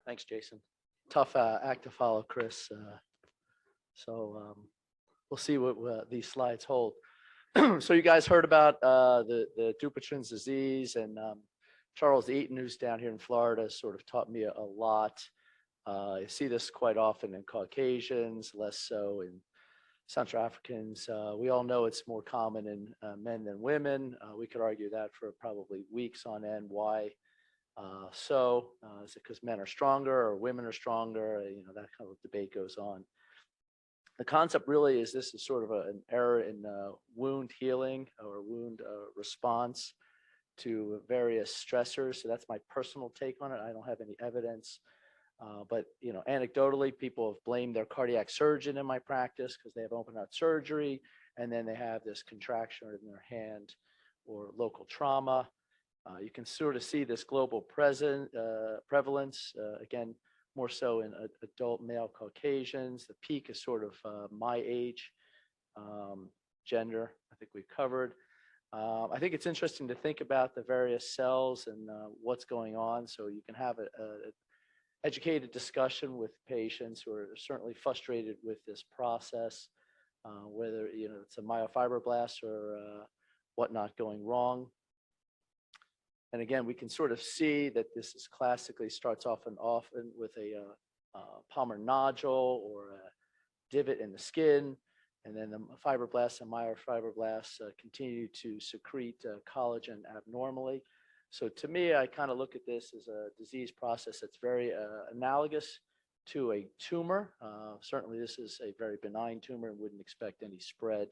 Thanks, Jason. Tough act to follow, Chris. So we'll see what these slides hold. So you guys heard about the Dupuytren's disease, and Charles Eaton, who's down here in Florida, sort of taught me a lot. I see this quite often in Caucasians, less so in Central Africans. We all know it's more common in men than women. We could argue that for probably weeks on end. Why? Is it because men are stronger or women are stronger? That kind of debate goes on. The concept really is this is sort of an error in wound healing or wound response to various stressors. So that's my personal take on it. I don't have any evidence. But anecdotally, people have blamed their cardiac surgeon in my practice because they have open heart surgery, and then they have this contracture in their hand or local trauma. You can sort of see this global prevalence, again, more so in adult male Caucasians. The peak is sort of my age, gender, I think we've covered. I think it's interesting to think about the various cells and what's going on, so you can have an educated discussion with patients who are certainly frustrated with this process, whether it's a myofibroblast or whatnot going wrong. And again, we can sort of see that this is classically starts off and often with a palmar nodule or a divot in the skin, and then the fibroblasts and myofibroblasts continue to secrete collagen abnormally. So to me, I kind of look at this as a disease process that's very analogous to a tumor. Certainly, this is a very benign tumor and wouldn't expect any spread,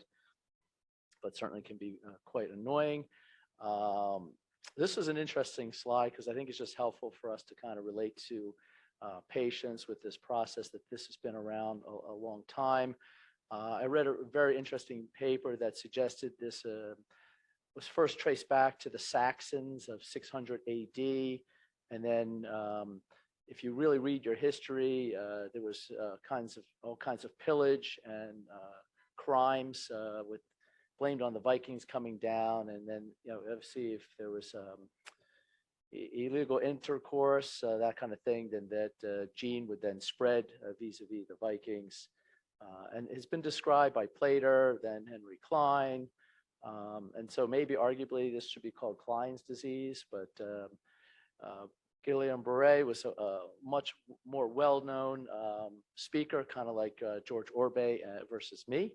but certainly can be quite annoying. This is an interesting slide because I think it's just helpful for us to kind of relate to patients with this process, that this has been around a long time. I read a very interesting paper that suggested this was first traced back to the Saxons of 600 AD. And then if you really read your history, there was all kinds of pillage and crimes with blamed on the Vikings coming down, and then obviously if there was illegal intercourse, that kind of thing, then that gene would then spread vis-a-vis the Vikings, and it's been described by Plater, then Henry Klein, and so maybe arguably this should be called Klein's disease, but Guillain-Barré was a much more well-known speaker, kind of like George Orbe versus me.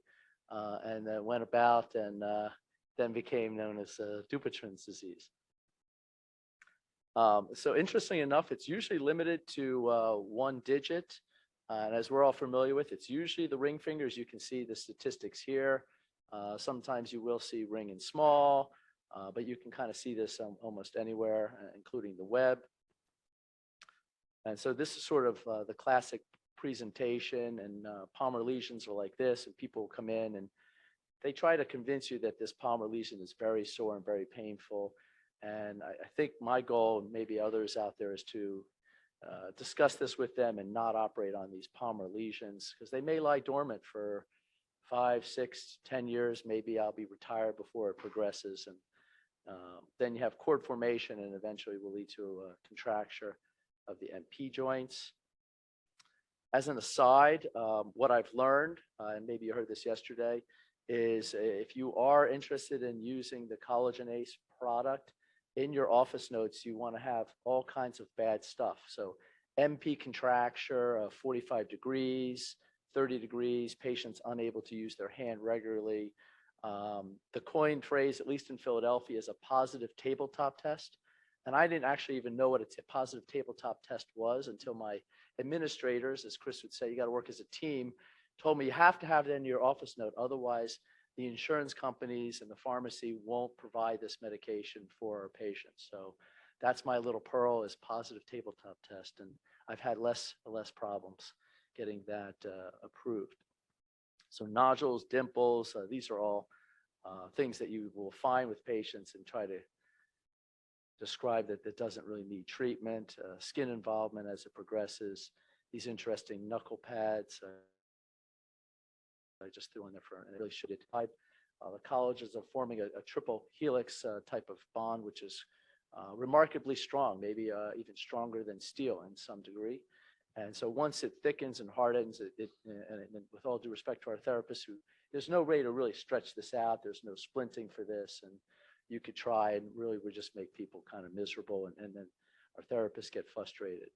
And then went about and then became known as Dupuytren's disease. So interestingly enough, it's usually limited to one digit. And as we're all familiar with, it's usually the ring fingers. You can see the statistics here. Sometimes you will see ring and small, but you can kind of see this almost anywhere, including the web. And so this is sort of the classic presentation, and palmar lesions are like this, and people come in and they try to convince you that this palmar lesion is very sore and very painful. And I think my goal, and maybe others out there, is to discuss this with them and not operate on these palmar lesions, because they may lie dormant for 5, 6, 10 years. Maybe I'll be retired before it progresses. And then you have cord formation, and eventually will lead to a contracture of the MP joints. As an aside, what I've learned, and maybe you heard this yesterday, is if you are interested in using the Collagenase product in your office notes, you want to have all kinds of bad stuff. So MP contracture, 45 degrees, 30 degrees, patients unable to use their hand regularly. The coined phrase, at least in Philadelphia, is a positive tabletop test. And I didn't actually even know what a positive tabletop test was until my administrators, as Chris would say, you got to work as a team, told me you have to have it in your office note. Otherwise, the insurance companies and the pharmacy won't provide this medication for our patients. So that's my little pearl, is positive tabletop test. And I've had less problems getting that approved. So nodules, dimples, these are all things that you will find with patients and try to describe that doesn't really need treatment. Skin involvement as it progresses. These interesting knuckle pads. I just threw in there and it really should type. The collagens are forming a triple helix type of bond, which is remarkably strong, maybe even stronger than steel in some degree. And so once it thickens and hardens, and with all due respect to our therapists, there's no way to really stretch this out. There's no splinting for this. And you could try and really would just make people kind of miserable. And then our therapists get frustrated.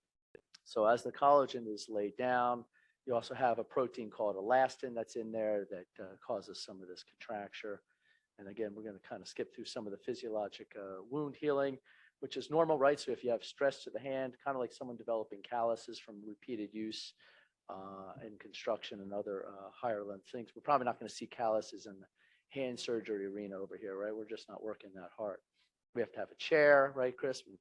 So as the collagen is laid down, you also have a protein called elastin that's in there that causes some of this contracture. And again, we're going to kind of skip through some of the physiologic wound healing, which is normal, right? So if you have stress to the hand, kind of like someone developing calluses from repeated use in construction and other higher length things, we're probably not going to see calluses in the hand surgery arena over here, right? We're just not working that hard. We have to have a chair, right, Chris? We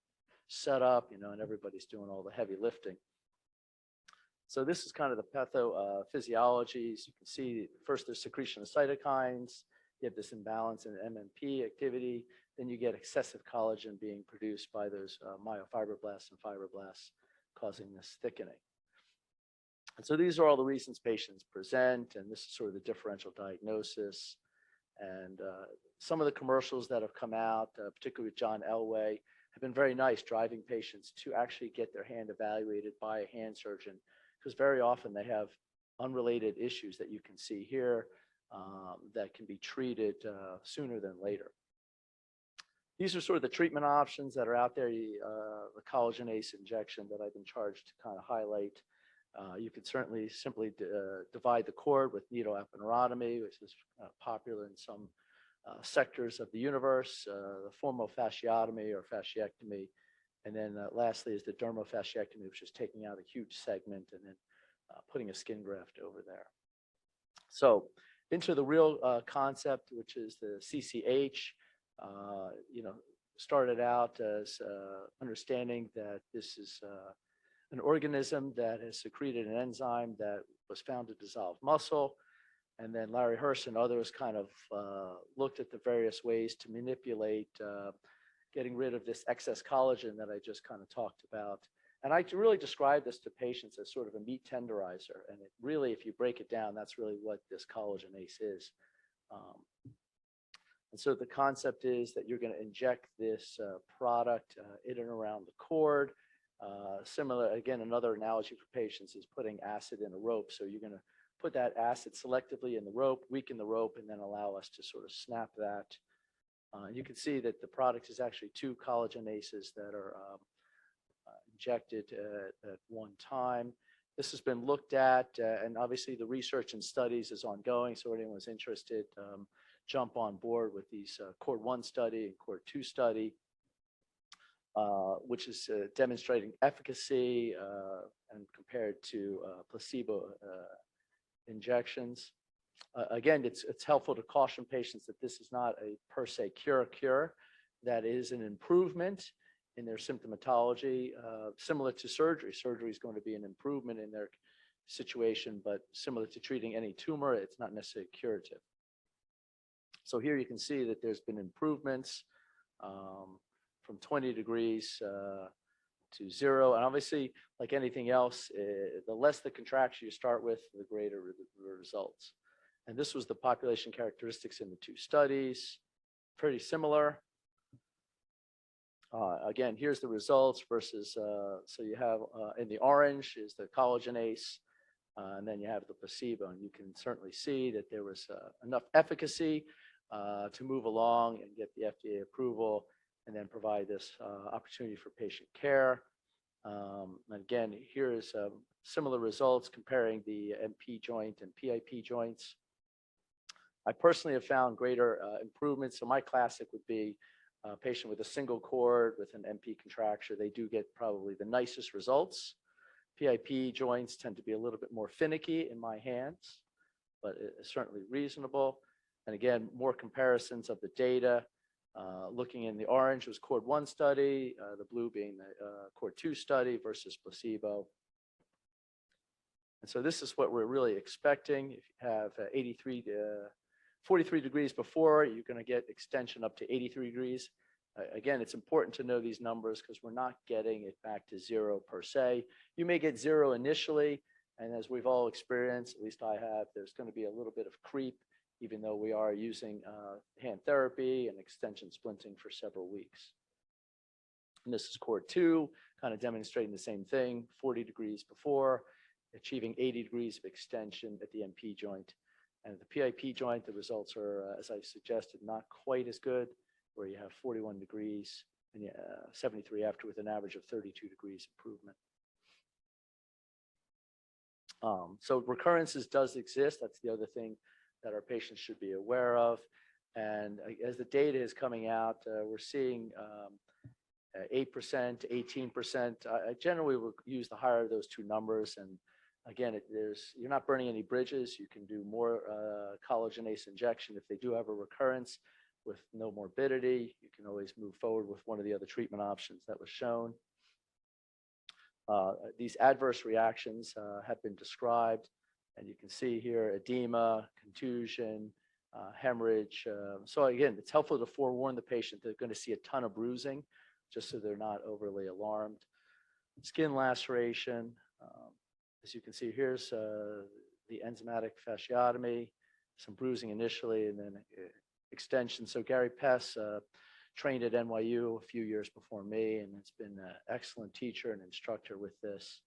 set up, and everybody's doing all the heavy lifting. So this is kind of the pathophysiology. As you can see, first there's secretion of cytokines. You have this imbalance in MMP activity. Then you get excessive collagen being produced by those myofibroblasts and fibroblasts, causing this thickening. And so these are all the reasons patients present, and this is sort of the differential diagnosis. And some of the commercials that have come out, particularly with John Elway, have been very nice, driving patients to actually get their hand evaluated by a hand surgeon, because very often they have unrelated issues that you can see here that can be treated sooner than later. These are sort of the treatment options that are out there. The collagenase injection that I've been charged to kind of highlight. You could certainly simply divide the cord with needle aponeurotomy, which is popular in some sectors of the universe, the formal fasciotomy or fasciectomy. And then lastly is the dermofasciectomy, which is taking out a huge segment and then putting a skin graft over there. So into the real concept, which is the CCH, started out as understanding that this is an organism that has secreted an enzyme that was found to dissolve muscle. And then Larry Hirsch and others kind of looked at the various ways to manipulate getting rid of this excess collagen that I just kind of talked about. And I really describe this to patients as sort of a meat tenderizer. And it really, if you break it down, that's really what this collagenase is. And so the concept is that you're going to inject this product in and around the cord. Similar, again, another analogy for patients is putting acid in a rope. So you're going to put that acid selectively in the rope, weaken the rope, and then allow us to sort of snap that. You can see that the product is actually 2 collagenases that are injected at one time. This has been looked at, and obviously the research and studies is ongoing. So anyone who's interested, jump on board with these Cord 1 study and Cord 2 study, which is demonstrating efficacy and compared to placebo injections. Again, it's helpful to caution patients that this is not a per se cure. That is an improvement in their symptomatology, similar to surgery. Surgery is going to be an improvement in their situation, but similar to treating any tumor, it's not necessarily curative. So here you can see that there's been improvements from 20 degrees to 0. And obviously, like anything else, the less the contraction you start with, the greater the results. And this was the population characteristics in the 2 studies, pretty similar. Again, here's the results versus, so you have in the orange is the collagenase, and then you have the placebo. And you can certainly see that there was enough efficacy to move along and get the FDA approval and then provide this opportunity for patient care. And again, here is similar results comparing the MP joint and PIP joints. I personally have found greater improvements. So my classic would be a patient with a single cord with an MP contracture. They do get probably the nicest results. PIP joints tend to be a little bit more finicky in my hands, but it's certainly reasonable. And again, more comparisons of the data. Looking in the orange was Cord 1 study, the blue being the Cord 2 study versus placebo. And so this is what we're really expecting. If you have 43 degrees before, you're going to get extension up to 83 degrees. Again, it's important to know these numbers because we're not getting it back to 0 per se. You may get 0 initially, and as we've all experienced, at least I have, there's going to be a little bit of creep, even though we are using hand therapy and extension splinting for several weeks. And this is core 2, kind of demonstrating the same thing, 40 degrees before, achieving 80 degrees of extension at the MP joint. And at the PIP joint, the results are, as I suggested, not quite as good, where you have 41 degrees and 73 after, with an average of 32 degrees improvement. So recurrences does exist. That's the other thing that our patients should be aware of. And as the data is coming out, we're seeing 8% to 18%. I generally will use the higher of those two numbers. And again, you're not burning any bridges. You can do more collagenase injection. If they do have a recurrence with no morbidity, you can always move forward with one of the other treatment options that was shown. These adverse reactions have been described, and you can see here edema, contusion, hemorrhage. So again, it's helpful to forewarn the patient they're going to see a ton of bruising, just so they're not overly alarmed. Skin laceration. As you can see, here's the enzymatic fasciotomy, some bruising initially, and then extension. So Gary Pess trained at NYU a few years before me, and has been an excellent teacher and instructor with this.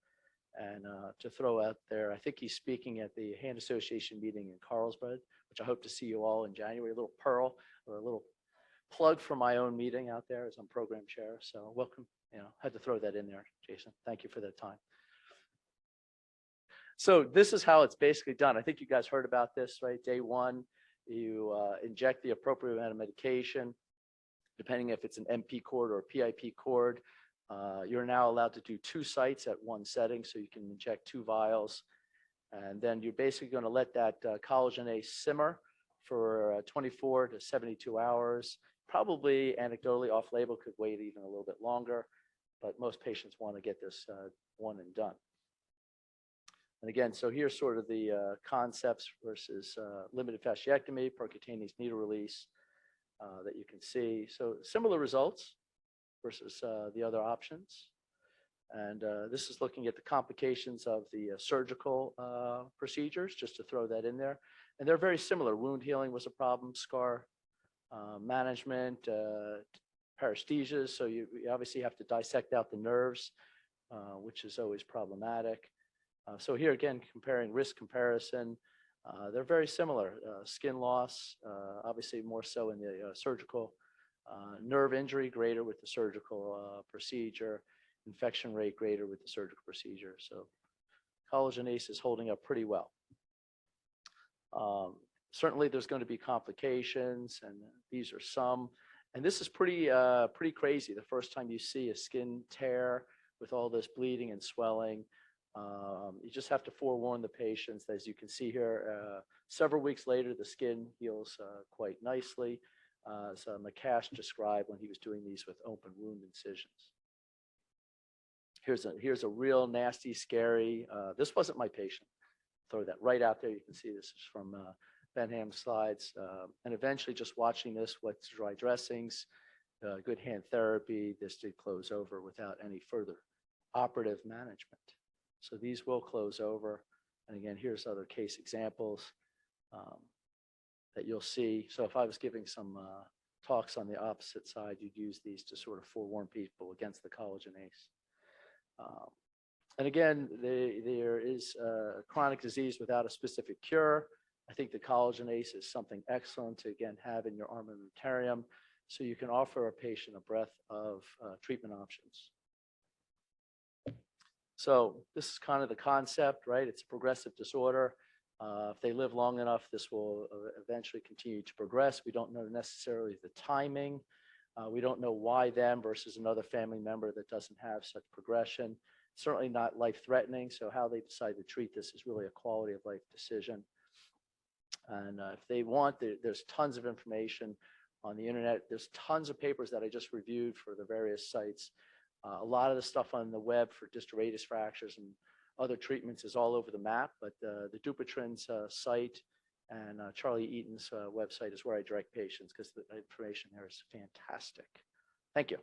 And to throw out there, I think he's speaking at the Hand Association meeting in Carlsbad, which I hope to see you all in January. A little pearl or a little plug for my own meeting out there, as I'm program chair. So welcome. Had to throw that in there, Jason. Thank you for that time. So this is how it's basically done. I think you guys heard about this, right? Day 1, you inject the appropriate amount of medication. Depending if it's an MP cord or a PIP cord, you're now allowed to do 2 sites at one setting, so you can inject 2 vials. And then you're basically going to let that collagenase simmer for 24 to 72 hours. Probably anecdotally off-label, could wait even a little bit longer, but most patients want to get this one and done. And again, so here's sort of the concepts versus limited fasciectomy, percutaneous needle release that you can see. So similar results versus the other options. And this is looking at the complications of the surgical procedures, just to throw that in there. And they're very similar. Wound healing was a problem, scar management, paresthesias. So you obviously have to dissect out the nerves, which is always problematic. So here again, comparing risk comparison, they're very similar. Skin loss, obviously more so in the surgical. Nerve injury greater with the surgical procedure. Infection rate greater with the surgical procedure. So collagenase is holding up pretty well. Certainly there's going to be complications, and these are some. And this is pretty crazy. The first time you see a skin tear with all this bleeding and swelling, you just have to forewarn the patients. As you can see here, several weeks later, the skin heals quite nicely, as McCash described when he was doing these with open wound incisions. Here's a real nasty, scary, this wasn't my patient. Throw that right out there. You can see this is from Benham's slides. And eventually just watching this with dry dressings, good hand therapy, this did close over without any further operative management. So these will close over. And again, here's other case examples that you'll see. So if I was giving some talks on the opposite side, you'd use these to sort of forewarn people against the collagenase. And again, there is a chronic disease without a specific cure. I think the collagenase is something excellent to, again, have in your armamentarium, so you can offer a patient a breadth of treatment options. So this is kind of the concept, right? It's a progressive disorder. If they live long enough, this will eventually continue to progress. We don't know necessarily the timing. We don't know why them versus another family member that doesn't have such progression. Certainly not life-threatening, so how they decide to treat this is really a quality of life decision. And if they want, there's tons of information on the internet. There's tons of papers that I just reviewed for the various sites. A lot of the stuff on the web for distal radius fractures and other treatments is all over the map, but the Dupuytren's site and Charlie Eaton's website is where I direct patients, because the information there is fantastic. Thank you.